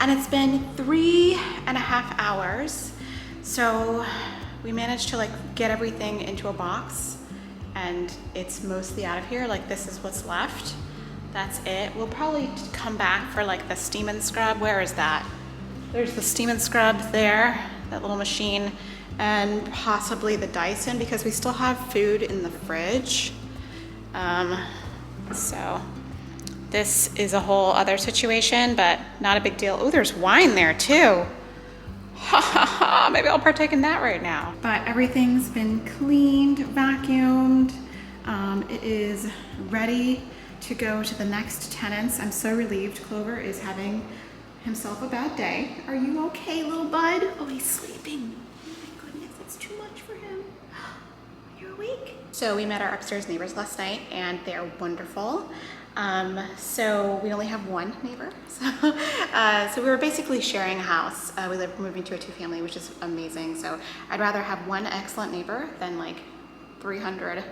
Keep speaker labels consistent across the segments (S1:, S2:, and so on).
S1: and it's been 3.5 hours. So we managed to like get everything into a box, and it's mostly out of here. Like this is what's left. That's it. We'll probably come back for like the steam and scrub. Where is that? There's the steam and scrub there, that little machine, and possibly the Dyson because we still have food in the fridge. So this is a whole other situation, but not a big deal. Oh, there's wine there too. Ha ha ha, maybe I'll partake in that right now. But everything's been cleaned, vacuumed. It is ready to go to the next tenants. I'm so relieved. Clover is having himself a bad day. Are you okay, little bud? Oh, he's sleeping. Oh my goodness, it's too much for him. You're awake? So we met our upstairs neighbors last night, and they're wonderful. So we only have one neighbor. So we were basically sharing a house. We're moving to a 2-family, which is amazing. So I'd rather have one excellent neighbor than like 300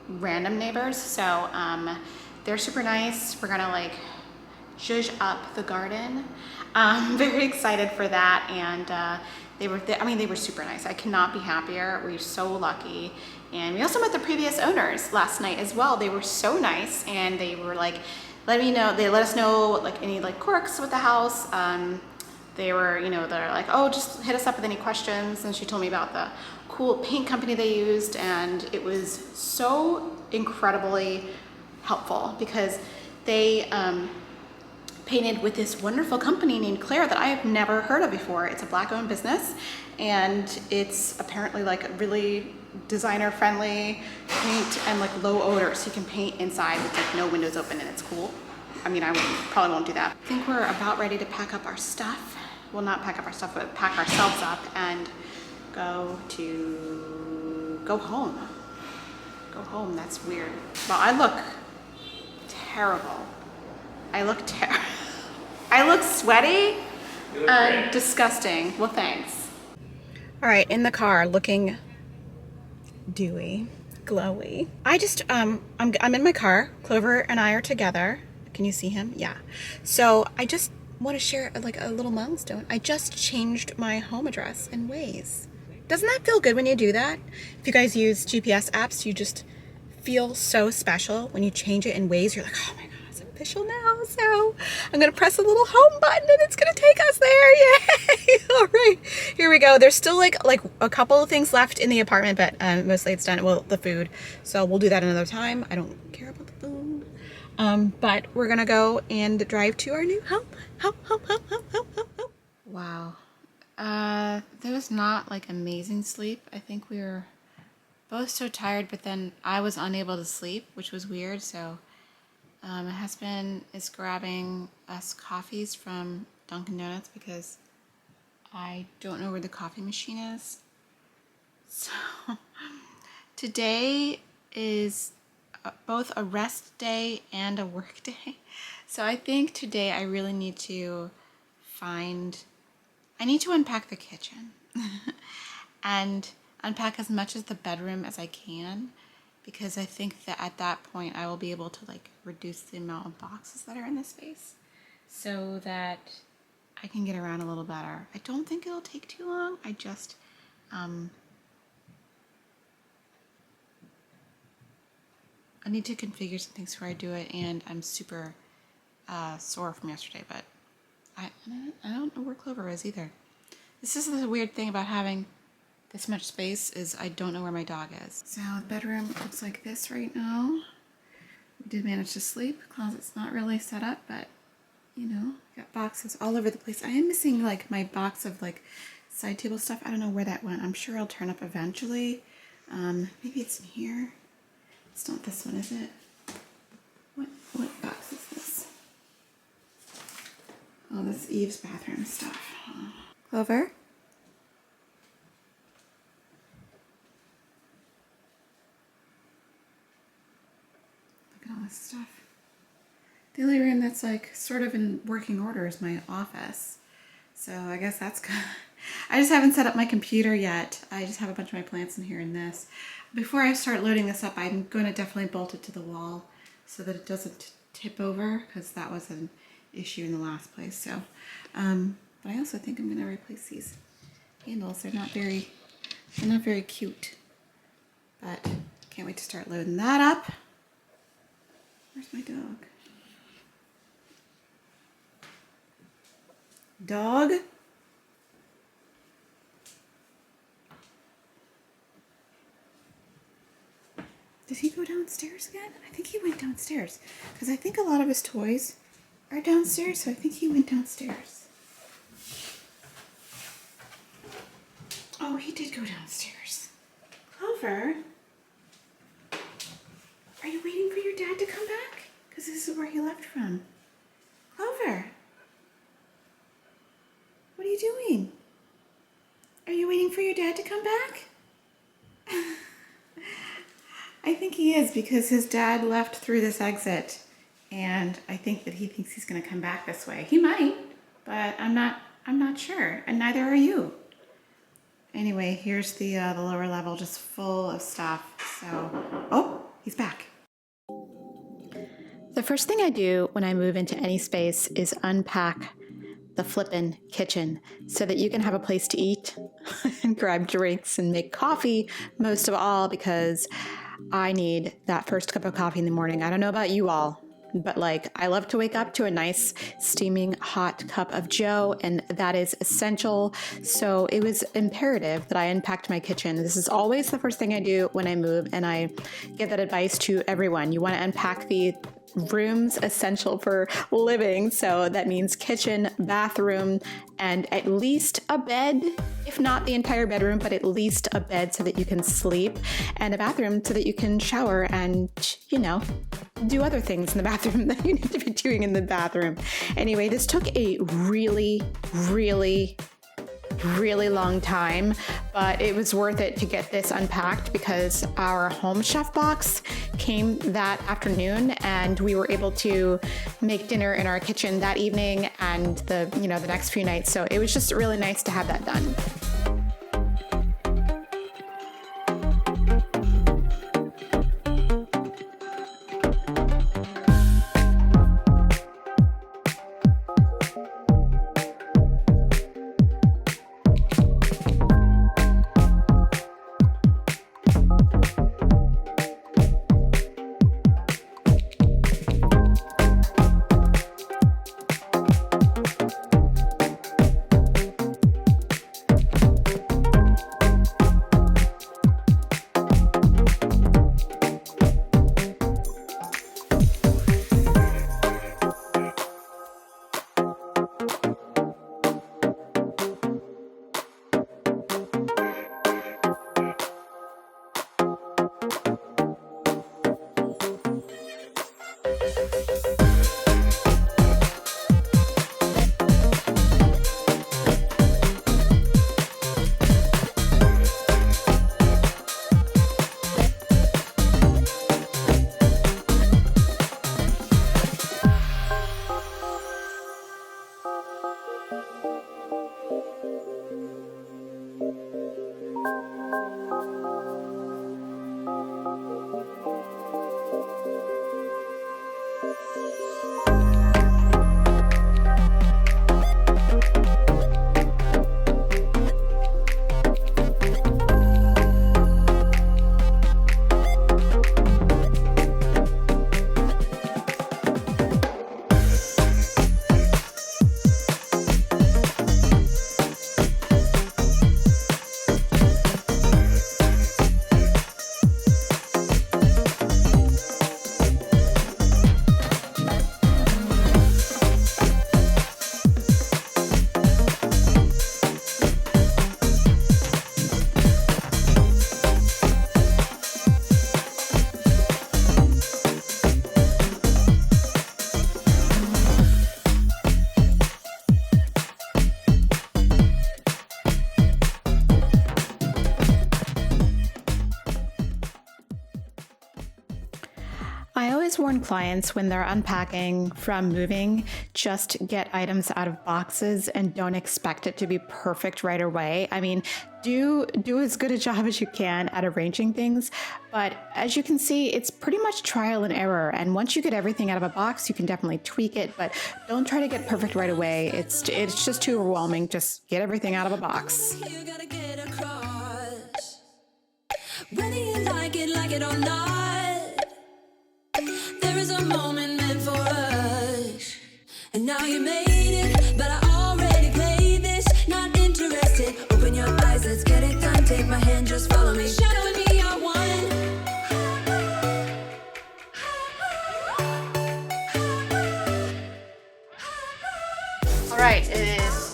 S1: random neighbors. So they're super nice. We're gonna like zhuzh up the garden. Very excited for that, and they were super nice. I cannot be happier. We're so lucky. And we also met the previous owners last night as well. They were so nice, and they were like, they let us know like any like quirks with the house. They were, they're like, oh, just hit us up with any questions. And she told me about the cool paint company they used, and it was so incredibly helpful because they painted with this wonderful company named Claire that I have never heard of before. It's a Black-owned business, and it's apparently like really designer-friendly paint and like low odor, so you can paint inside with like no windows open, and it's cool. I mean, probably won't do that. I think we're about ready to pack up our stuff. Well, not pack up our stuff, but pack ourselves up and go home. Go home. That's weird. Well, I look terrible. I look sweaty and disgusting. Well, thanks. All right, in the car, looking dewy, glowy. I'm in my car. Clover and I are together. Can you see him? Yeah. So I just want to share like a little milestone. I just changed my home address in Waze. Doesn't that feel good when you do that? If you guys use GPS apps, you just feel so special when you change it in Waze. You're like, oh my God, it's official now. So I'm gonna press a little home button and it's gonna take us there. Yay! All right, here we go. There's still like a couple of things left in the apartment, but mostly it's done. Well, the food. So we'll do that another time. I don't care about the food. But we're gonna go and drive to our new home. Home. Wow. There was not like amazing sleep. I think we were both so tired, but then I was unable to sleep, which was weird. So my husband is grabbing us coffees from Dunkin' Donuts because I don't know where the coffee machine is. So today is both a rest day and a work day. So I think today I really need to I need to unpack the kitchen and unpack as much as the bedroom as I can, because I think that at that point I will be able to like reduce the amount of boxes that are in this space so that I can get around a little better. I don't think it'll take too long. I just I need to configure some things before I do it, and I'm super sore from yesterday, but I don't know where Clover is either. This is the weird thing about having this much space, is I don't know where my dog is. So the bedroom looks like this right now. We did manage to sleep. Closet's not really set up, but got boxes all over the place. I am missing like my box of like side table stuff. I don't know where that went. I'm sure it'll turn up eventually. Maybe it's in here. It's not this one, is it? What box is this? Oh, this is Eve's bathroom stuff. Clover? Look at all this stuff. The only room that's like sort of in working order is my office. So I guess that's good. I just haven't set up my computer yet. I just have a bunch of my plants in here and this. Before I start loading this up, I'm going to definitely bolt it to the wall so that it doesn't tip over, because that was an issue in the last place. So, but I also think I'm gonna replace these handles. They're not very cute. But can't wait to start loading that up. Where's my dog? Dog? Did he go downstairs again? I think he went downstairs because I think a lot of his toys are downstairs, so I think he went downstairs. Oh, he did go downstairs. Clover, are you waiting for your dad to come back? Because this is where he left from. Clover, what are you doing? Are you waiting for your dad to come back? I think he is, because his dad left through this exit, and I think that he thinks he's going to come back this way. He might, but I'm not sure, and neither are you. Anyway, here's the lower level, just full of stuff. So, oh, he's back. The first thing I do when I move into any space is unpack the flippin' kitchen so that you can have a place to eat and grab drinks and make coffee, most of all because I need that first cup of coffee in the morning. I don't know about you all, but I love to wake up to a nice steaming hot cup of joe, and that is essential. So it was imperative that I unpacked my kitchen. This is always the first thing I do when I move, and I give that advice to everyone. You want to unpack the rooms essential for living. So that means kitchen, bathroom, and at least a bed, if not the entire bedroom, but at least a bed so that you can sleep, and a bathroom so that you can shower and, do other things in the bathroom that you need to be doing in the bathroom. Anyway, this took a really, really, really long time, but it was worth it to get this unpacked because our Home Chef box came that afternoon, and we were able to make dinner in our kitchen that evening and the next few nights. So it was just really nice to have that done. warn clients when they're unpacking from moving, just get items out of boxes and don't expect it to be perfect right away. I mean, do as good a job as you can at arranging things, but as you can see, it's pretty much trial and error. And once you get everything out of a box, you can definitely tweak it, but don't try to get perfect right away. It's just too overwhelming. Just get everything out of a box.
S2: Whether you like it or not, there is a moment meant for us. And now you made it, but I already played this. Not interested, open your eyes, let's get it done. Take my hand, just follow me. Shadow and me are one.
S1: All right, it is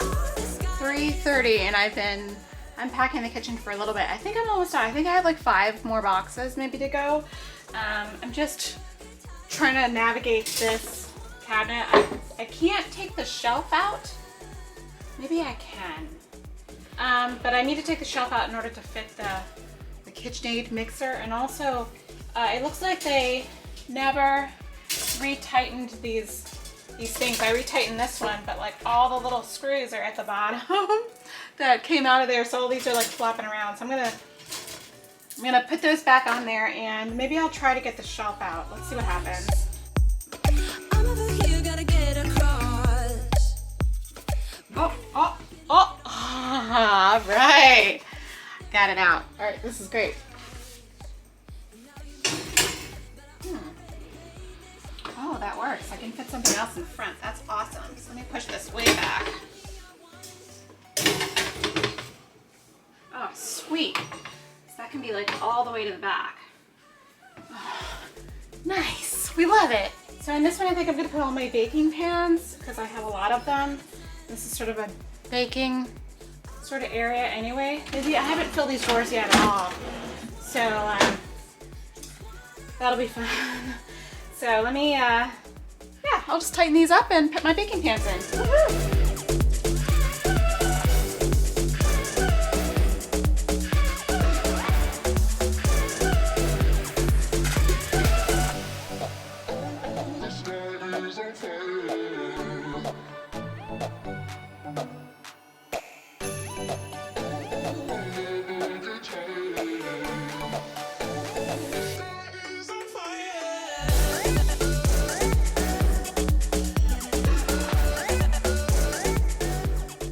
S1: 3:30 and I've been unpacking the kitchen for a little bit. I think I'm almost done. I think I have like 5 more boxes maybe to go. I'm just trying to navigate this cabinet. I can't take the shelf out. Maybe I can. But I need to take the shelf out in order to fit the KitchenAid mixer. And also, it looks like they never retightened these things. I retightened this one, but like all the little screws are at the bottom that came out of there. So all these are like flopping around. So I'm gonna put those back on there and maybe I'll try to get the shelf out. Let's see what happens.
S2: I'm over here, gotta get across.
S1: Oh, all right. Got it out. All right, this is great. Oh, that works. I can fit something else in front. That's awesome. So let me push this way back. Oh, sweet. So that can be like all the way to the back. Oh, nice. We love it. So in this one, I think I'm going to put all my baking pans because I have a lot of them. This is sort of a baking sort of area anyway. Maybe I haven't filled these drawers yet at all. So that'll be fun. So let me, yeah, I'll just tighten these up and put my baking pans in. Woo-hoo!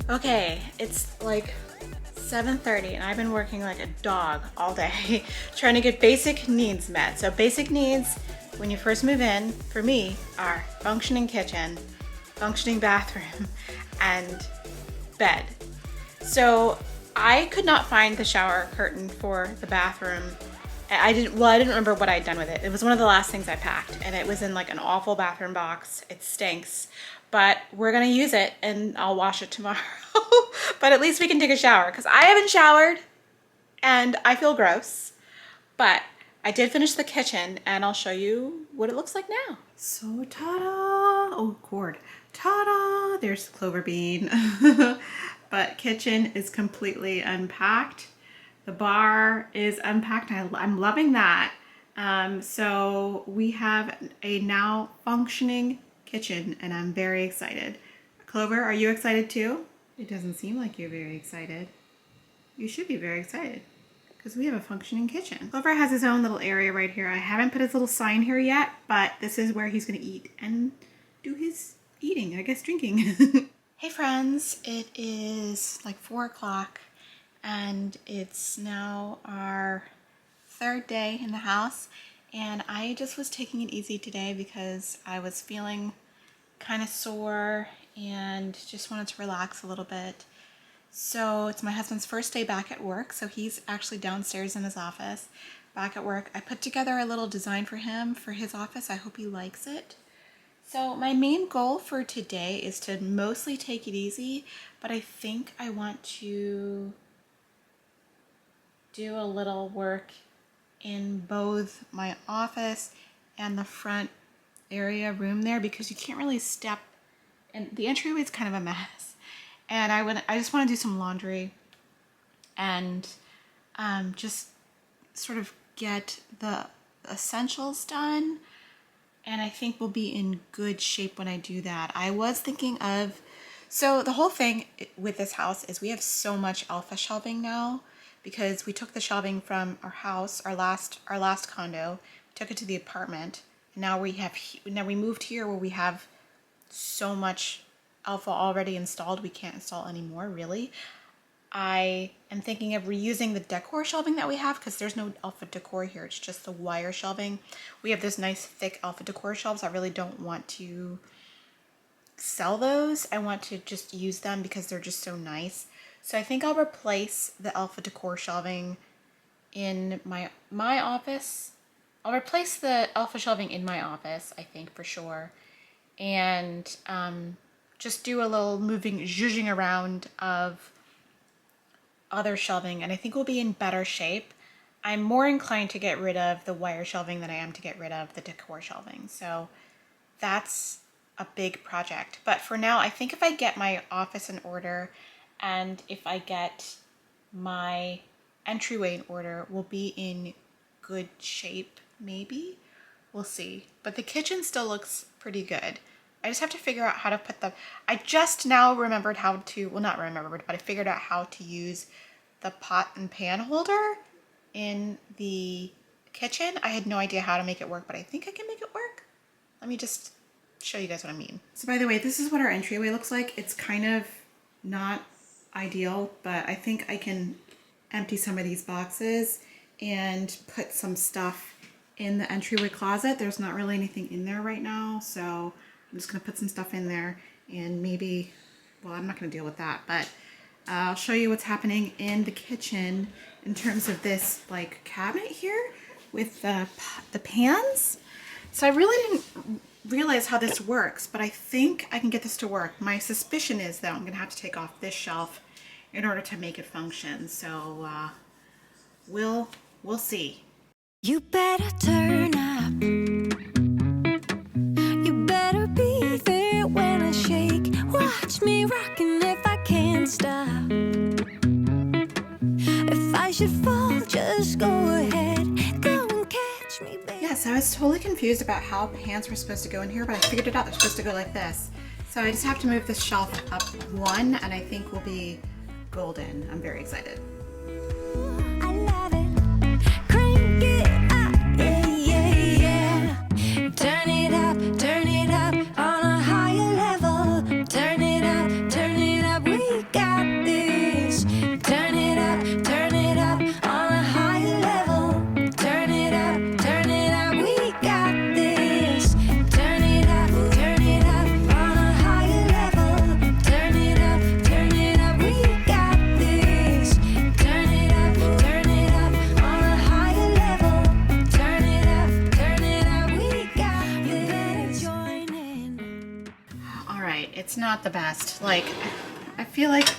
S1: Okay, it's like 7:30 and I've been working like a dog all day trying to get basic needs met. So basic needs when you first move in for me are functioning kitchen, functioning bathroom, and bed. So I could not find the shower curtain for the bathroom. I didn't remember what I'd done with it. It was one of the last things I packed and it was in like an awful bathroom box. It stinks, but we're gonna use it and I'll wash it tomorrow. But at least we can take a shower because I haven't showered and I feel gross. But I did finish the kitchen and I'll show you what it looks like now. So ta-da! Oh, cord. Ta-da! There's the clover bean. But kitchen is completely unpacked. The bar is unpacked. I'm loving that. So we have a now functioning kitchen and I'm very excited. Clover, are you excited too? It doesn't seem like you're very excited. You should be very excited because we have a functioning kitchen. Clover has his own little area right here. I haven't put his little sign here yet, but this is where he's gonna eat and do his eating, I guess drinking. Hey friends, it is like 4 o'clock and it's now our 3rd day in the house and I just was taking it easy today because I was feeling kind of sore and just wanted to relax a little bit. So it's my husband's first day back at work, so he's actually downstairs in his office back at work. I put together a little design for him for his office. I hope he likes it. So my main goal for today is to mostly take it easy, but I think I want to do a little work in both my office and the front area room there because you can't really step, and the entryway is kind of a mess. And I just want to do some laundry and just sort of get the essentials done And I think we'll be in good shape when I do that. I was thinking of, so the whole thing with this house is we have so much alpha shelving now because we took the shelving from our house, our last condo, took it to the apartment. And now we moved here where we have so much alpha already installed. We can't install anymore, really. I am thinking of reusing the decor shelving that we have because there's no alpha decor here. It's just the wire shelving. We have this nice thick alpha decor shelves. I really don't want to sell those. I want to just use them because they're just so nice. So I think I'll replace the alpha decor shelving in my office. I'll replace the alpha shelving in my office, I think, for sure. And just do a little zhuzhing around of other shelving, and I think we'll be in better shape. I'm more inclined to get rid of the wire shelving than I am to get rid of the decor shelving. So that's a big project. But for now, I think if I get my office in order and if I get my entryway in order, we'll be in good shape, maybe. We'll see. But the kitchen still looks pretty good. I just have to figure out how to put I just now remembered how to, well, not remembered, but I figured out how to use the pot and pan holder in the kitchen. I had no idea how to make it work, but I think I can make it work. Let me just show you guys what I mean. So by the way, this is what our entryway looks like. It's kind of not ideal, but I think I can empty some of these boxes and put some stuff in the entryway closet. There's not really anything in there right now, so I'm just going to put some stuff in there and maybe, well, I'm not going to deal with that, but I'll show you what's happening in the kitchen in terms of this like cabinet here with the pans. So I really didn't realize how this works, but I think I can get this to work. My suspicion is that I'm going to have to take off this shelf in order to make it function. So we'll see.
S2: You better turn up. You better be there when I shake. Watch me rocking if I can't stop. If I should fall, just go ahead. Go and catch me, baby.
S1: Yes, I was totally confused about how pans were supposed to go in here, but I figured it out. They're supposed to go like this. So I just have to move this shelf up one, and I think we'll be golden. I'm very excited.
S2: I love it. Crank it up, yeah, yeah. Turn it up on a higher level. Turn it up, we got this. Turn it up on a higher level. Turn it up, we got this. Turn it up on a higher level. Turn it up, we got this. Turn it up on a higher level. Turn it up, we got this. You better join in.
S1: All right, it's not the best. Like, I feel like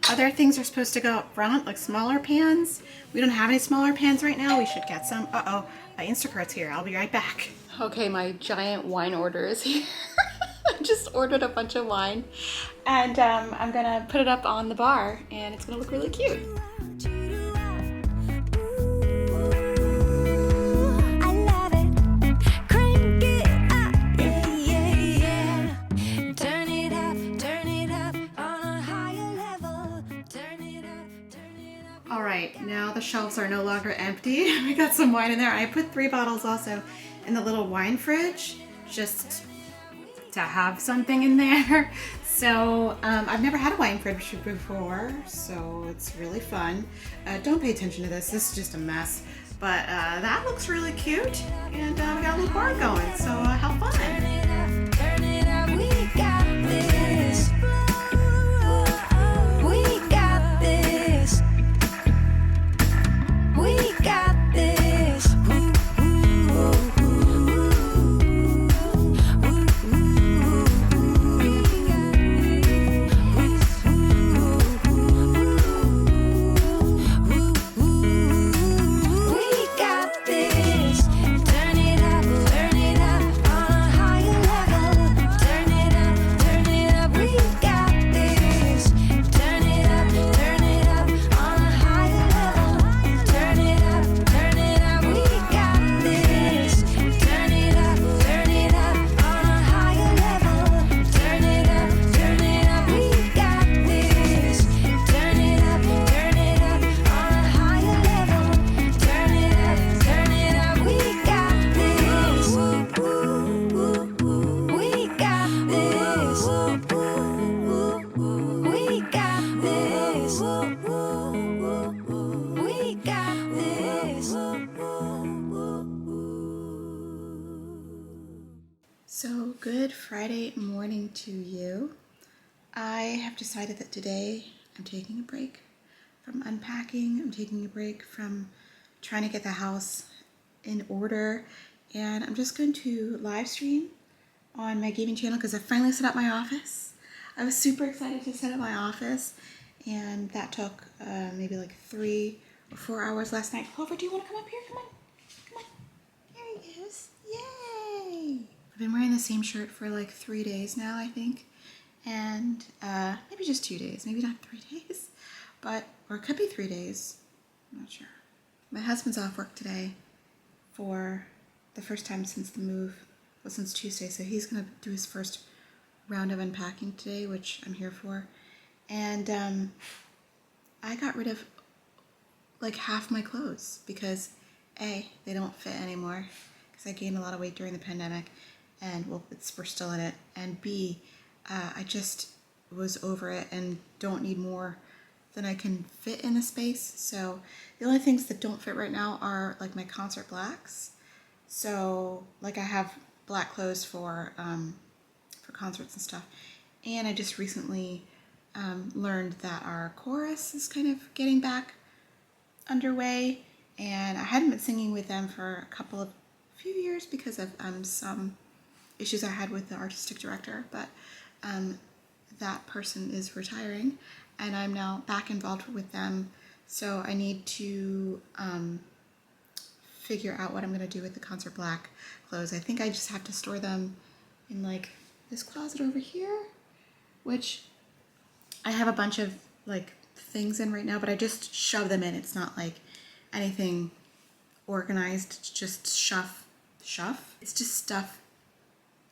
S1: other things are supposed to go up front, like smaller pans. We don't have any smaller pans right now. We should get some. Uh-oh, my Instacart's here. I'll be right back. Okay, my giant wine order is here. I just ordered a bunch of wine, and I'm gonna put it up on the bar, and it's gonna look really cute.
S2: I love it. Crank it up, yeah, yeah. Turn it up on a higher level. Turn it up.
S1: All right, now the shelves are no longer empty. We got some wine in there. I put 3 bottles also in the little wine fridge, just to have something in there. So I've never had a wine fridge before, so it's really fun. Don't pay attention to this. This is just a mess. But that looks really cute, and we got a little bar going, so have fun.
S2: Turn it up, we got this. We got this. We got this. We got this. Turn it up on a higher level.
S1: Good Friday morning to you. I have decided that today I'm taking a break from unpacking. I'm taking a break from trying to get the house in order, and I'm just going to live stream on my gaming channel because I finally set up my office. I was super excited to set up my office, and that took maybe like 3 or 4 hours last night. Clover, do you want to come up here? Come on. Come on. Here he is. Yay! I've been wearing the same shirt for like 3 days now, I think. And maybe just 2 days, maybe not 3 days, or it could be 3 days. I'm not sure. My husband's off work today for the first time since the move, well, since Tuesday. So he's gonna do his first round of unpacking today, which I'm here for. And I got rid of like half my clothes because A, they don't fit anymore because I gained a lot of weight during the pandemic, and well, we're still in it. And B, I just was over it and don't need more than I can fit in the space. So the only things that don't fit right now are like my concert blacks. So like I have black clothes for concerts and stuff. And I just recently learned that our chorus is kind of getting back underway, and I hadn't been singing with them for a few years because of some issues I had with the artistic director, but that person is retiring and I'm now back involved with them, so I need to figure out what I'm going to do with the concert black clothes. I think I just have to store them in like this closet over here, which I have a bunch of like things in right now, but I just shove them in. It's not like anything organized. It's just It's just stuff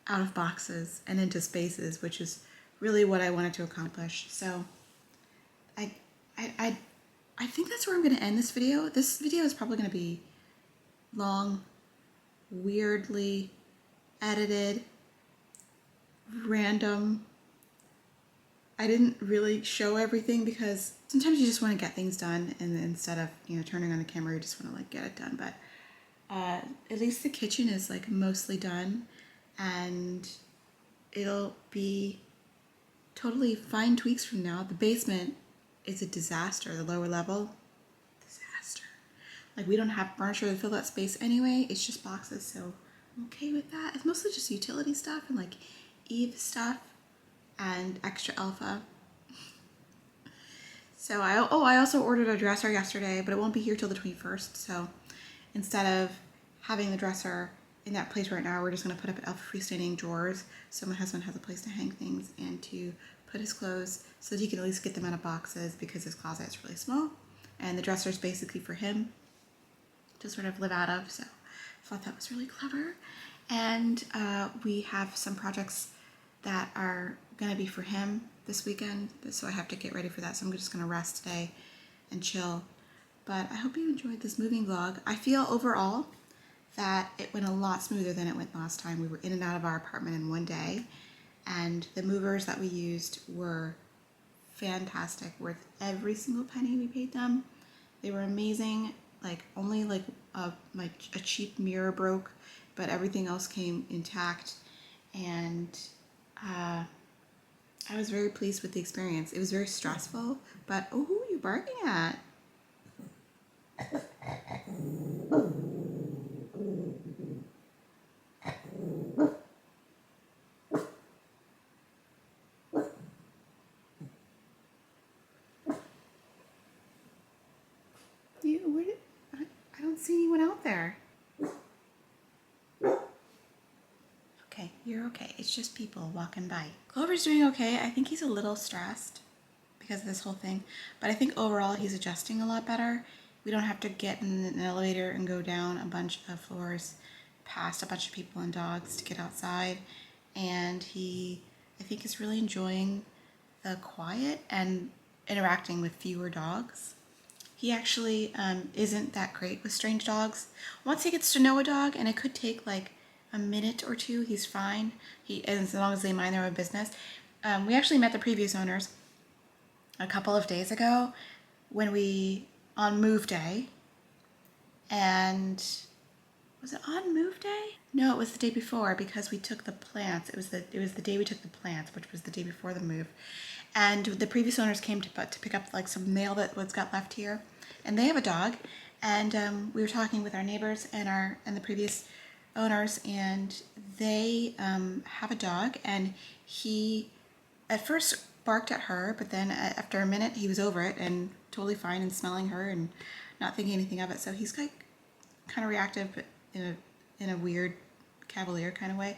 S1: out of boxes and into spaces, which is really what I wanted to accomplish. So I think that's where I'm going to end this video. This video is probably going to be long, weirdly edited, random. I didn't really show everything because sometimes you just want to get things done, and instead of turning on the camera, you just want to like get it done. But at least the kitchen is like mostly done, and it'll be totally fine tweaks from now. The basement is a disaster. The lower level, disaster. Like we don't have furniture to fill that space anyway. It's just boxes, so I'm okay with that. It's mostly just utility stuff and like Eve stuff and extra alpha. So I also ordered a dresser yesterday, but it won't be here till the 21st. So instead of having the dresser in that place right now, we're just going to put up alpha freestanding drawers so my husband has a place to hang things and to put his clothes so that he can at least get them out of boxes because his closet is really small, and the dresser is basically for him to sort of live out of. So I thought that was really clever. And we have some projects that are going to be for him this weekend, so I have to get ready for that. So I'm just going to rest today and chill. But I hope you enjoyed this moving vlog. I feel overall that it went a lot smoother than it went last time. We were in and out of our apartment in one day, and the movers that we used were fantastic, worth every single penny we paid them. They were amazing. Like only like a cheap mirror broke, but everything else came intact, and I was very pleased with the experience. It was very stressful, but oh, who are you barking at? I don't see anyone out there. Okay, you're okay. It's just people walking by. Clover's doing okay. I think he's a little stressed because of this whole thing, but I think overall he's adjusting a lot better. We don't have to get in an elevator and go down a bunch of floors past a bunch of people and dogs to get outside, and I think is really enjoying the quiet and interacting with fewer dogs. He actually isn't that great with strange dogs. Once he gets to know a dog, and it could take like a minute or two, he's fine. As long as they mind their own business. We actually met the previous owners a couple of days ago on move day, and Was it on move day? No, it was the day before because we took the plants. It was the day we took the plants, which was the day before the move. And the previous owners came to pick up like some mail that was got left here, and they have a dog. And we were talking with our neighbors and the previous owners, and they have a dog, and he at first barked at her, but then after a minute he was over it and totally fine and smelling her and not thinking anything of it. So he's like kind of reactive, but in a weird cavalier kind of way.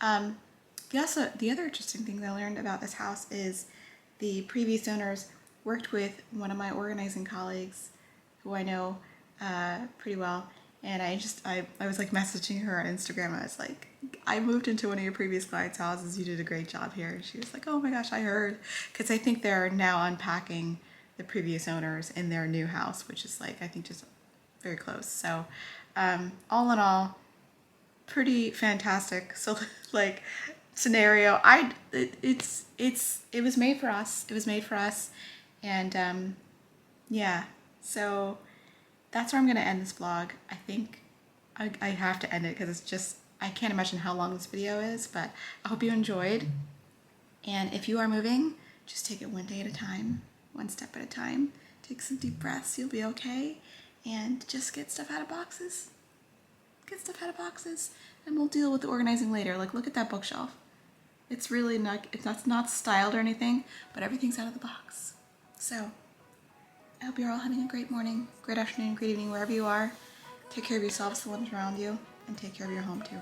S1: The other interesting thing that I learned about this house is the previous owners worked with one of my organizing colleagues, who I know pretty well, and I was like messaging her on Instagram. I was like, I moved into one of your previous clients' houses. You did a great job here. And she was like, oh my gosh, I heard, because I think they're now unpacking the previous owners in their new house, which is like I think just very close. So all in all, pretty fantastic. So like scenario. It was made for us. It was made for us, and yeah. So that's where I'm gonna end this vlog. I think I have to end it because it's just I can't imagine how long this video is. But I hope you enjoyed. And if you are moving, just take it one day at a time, one step at a time. Take some deep breaths. You'll be okay. And just get stuff out of boxes. Get stuff out of boxes, and we'll deal with the organizing later. Like, look at that bookshelf. It's really not styled or anything, but everything's out of the box. So I hope you're all having a great morning, great afternoon, great evening, wherever you are. Take care of yourselves, the ones around you, and take care of your home too.